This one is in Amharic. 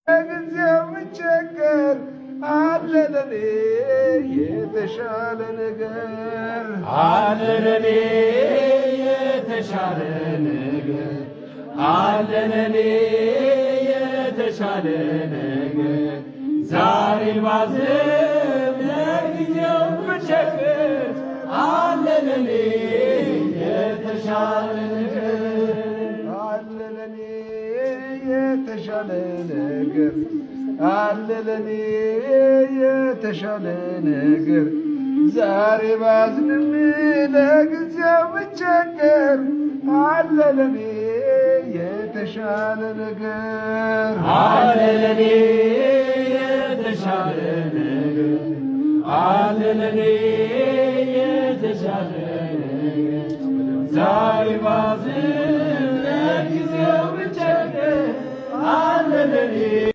ለጊዜው ብቸገር አለ ለኔ የተሻለ ነገር አለ ለኔ የተሻለ ነገር አለ ለኔ የተሻለ ነገር ዛሬን ባዝን ለጊዜው ብቸገር አለ ለኔ የተሻለ ነገር አለ ለኔ የተሻለ ነገር አለ ለኔ የተሻለ ነገር ዛሬ ባዝንም ለጊዜው ብቸገር አለ ለኔ የተሻለ ነገር አለ ለኔ የተሻለ ነገር አለ ለኔ የተሻለ ነገር ዛሬ ባዝን